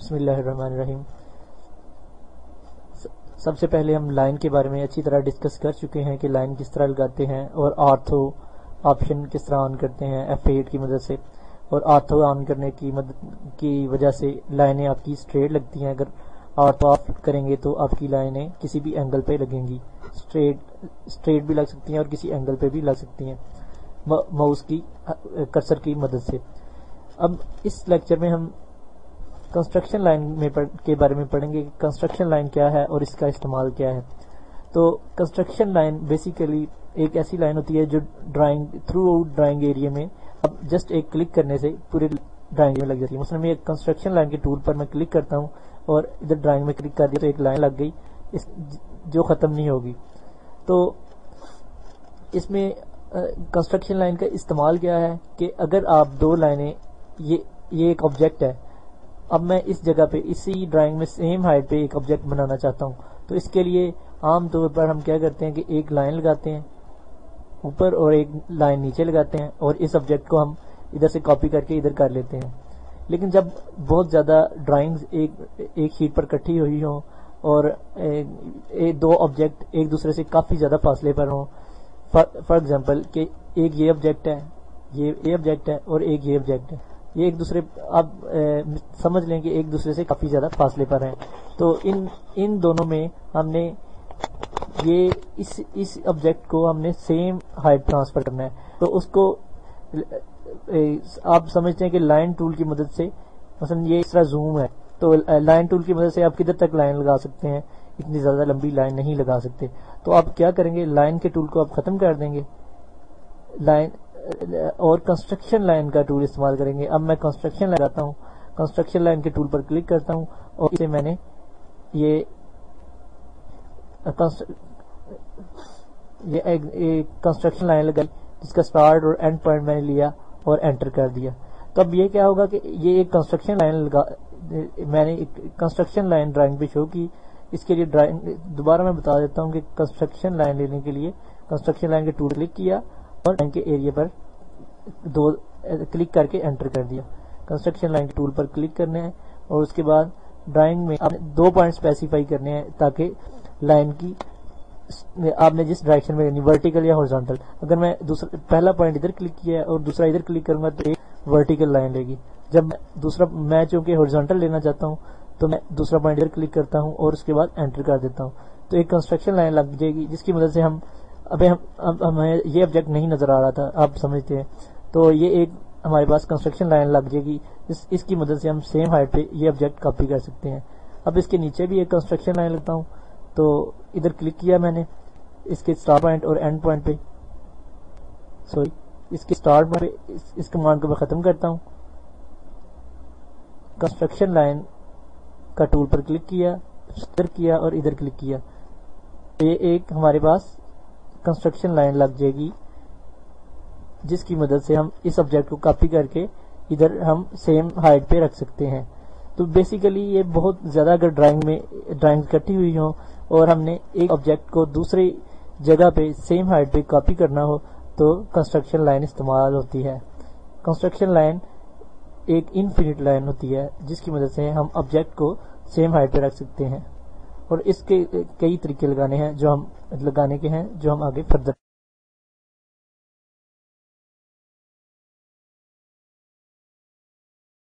بسم اللہ الرحمن الرحیم۔ سب سے پہلے ہم لائن کے بارے میں اچھی طرح ڈسکس کر چکے ہیں کہ لائن کس طرح لگاتے ہیں اور آرتھو آپشن کس طرح آن کرتے ہیں F8 کی مدد سے، اور آرتھو آن کرنے کی وجہ سے لائنیں آپ کی اسٹریٹ لگتی ہیں۔ اگر آرتھو آف کریں گے تو آپ کی لائنیں کسی بھی اینگل پہ لگیں گی، اسٹریٹ بھی لگ سکتی ہیں اور کسی اینگل پہ بھی لگ سکتی ہیں ماؤس کی کرسر کی مدد سے۔ اب اس لیکچر میں ہم کنسٹرکشن لائن کے بارے میں پڑھیں گے کہ کنسٹرکشن لائن کیا ہے اور اس کا استعمال کیا ہے۔ تو کنسٹرکشن لائن بیسیکلی ایک ایسی لائن ہوتی ہے جو تھرو آؤٹ ڈرائنگ ایریا میں اب جسٹ ایک کلک کرنے سے پورے ڈرائنگ میں لگ جاتی ہے۔ مثلا میں ایک کنسٹرکشن لائن کے ٹول پر میں کلک کرتا ہوں اور ادھر ڈرائنگ میں کلک کر دیا تو ایک لائن لگ گئی جو ختم نہیں ہوگی۔ تو اس میں کنسٹرکشن لائن کا استعمال کیا ہے کہ اگر آپ دو لائنیں، یہ ایک آبجیکٹ ہے، اب میں اس جگہ پہ اسی ڈرائنگ میں سیم ہائٹ پہ ایک آبجیکٹ بنانا چاہتا ہوں، تو اس کے لیے عام طور پر ہم کیا کرتے ہیں کہ ایک لائن لگاتے ہیں اوپر اور ایک لائن نیچے لگاتے ہیں اور اس آبجیکٹ کو ہم ادھر سے کاپی کر کے ادھر کر لیتے ہیں۔ لیکن جب بہت زیادہ ڈرائنگز ایک شیٹ پر اکٹھی ہوئی ہوں اور دو آبجیکٹ ایک دوسرے سے کافی زیادہ فاصلے پر ہوں، فار ایگزامپل کہ ایک یہ آبجیکٹ ہے، یہ آبجیکٹ ہے اور ایک یہ آبجیکٹ ہے، یہ ایک دوسرے آپ سمجھ لیں کہ ایک دوسرے سے کافی زیادہ فاصلے پر ہیں، تو ان دونوں میں ہم نے یہ اس آبجیکٹ کو ہم نے سیم ہائٹ ٹرانسفر کرنا ہے۔ تو اس کو آپ سمجھتے ہیں کہ لائن ٹول کی مدد سے، مثلا یہ اس طرح زوم ہے تو لائن ٹول کی مدد سے آپ کدھر تک لائن لگا سکتے ہیں، اتنی زیادہ لمبی لائن نہیں لگا سکتے۔ تو آپ کیا کریں گے، لائن کے ٹول کو آپ ختم کر دیں گے لائن اور کنسٹرکشن لائن کا ٹول استعمال کریں گے۔ اب میں کنسٹرکشن لائن لاتا ہوں، کنسٹرکشن لائن کے ٹول پر کلک کرتا ہوں اور اسے میں نے یہ کنسٹرکشن لائن لگائی جس کا سٹارٹ اور اینڈ پوائنٹ میں نے لیا اور انٹر کر دیا۔ تو اب یہ کیا ہوگا کہ یہ ایک کنسٹرکشن لائن میں نے کنسٹرکشن لائن ڈرائنگ پہ شو کی۔ اس کے لیے دوبارہ میں بتا دیتا ہوں کہ کنسٹرکشن لائن لینے کے لیے کنسٹرکشن لائن کے ٹول کلک کیا اور لائن کے ایریا پر دو کلک کر کے انٹر کر دیا۔ کنسٹرکشن لائن کے ٹول پر کلک کرنا ہے اور اس کے بعد ڈرائنگ میں آپ نے 2 پوائنٹ اسپیسیفائی کرنے ہیں تاکہ لائن کی آپ نے جس ڈائریکشن میں لینی، ورٹیکل یا ہورزونٹل۔ اگر میں پہلا پوائنٹ ادھر کلک کیا اور دوسرا ادھر کلک کروں گا تو ایک ورٹیکل لائن لے گی۔ جب میں چونکہ ہورزونٹل لینا چاہتا ہوں تو میں دوسرا پوائنٹ ادھر کلک کرتا ہوں اور اس کے بعد انٹر کر دیتا ہوں، تو ایک کنسٹرکشن لائن لگ جائے گی جس کی مدد سے ہمیں یہ آبجیکٹ نہیں نظر آ رہا تھا، آپ سمجھتے ہیں، تو یہ ایک ہمارے پاس کنسٹرکشن لائن لگ جائے گی اس کی مدد سے ہم سیم ہائٹ پہ یہ آبجیکٹ کاپی کر سکتے ہیں۔ اب اس کے نیچے بھی ایک کنسٹرکشن لائن لگتا ہوں، تو ادھر کلک کیا میں نے اس کے اسٹارٹ پوائنٹ اور اینڈ پوائنٹ پہ، اس کے اسٹارٹ پہ اس کمانڈ کو میں ختم کرتا ہوں، کنسٹرکشن لائن کا ٹول پر کلک کیا، ادھر کیا اور ادھر کلک کیا، یہ ایک ہمارے پاس کنسٹرکشن لائن لگ جائے گی جس کی مدد سے ہم اس آبجیکٹ کو کاپی کر کے ادھر ہم سیم ہائٹ پہ رکھ سکتے ہیں۔ تو بیسیکلی یہ بہت زیادہ اگر ڈرائنگ کٹی ہوئی ہوں اور ہم نے ایک آبجیکٹ کو دوسری جگہ پہ سیم ہائٹ پہ کاپی کرنا ہو تو کنسٹرکشن لائن استعمال ہوتی ہے۔ کنسٹرکشن لائن ایک انفینٹ لائن ہوتی ہے جس کی مدد سے ہم آبجیکٹ کو سیم ہائٹ پہ رکھ سکتے ہیں، اور اس کے کئی طریقے لگانے کے ہیں جو ہم آگے فردر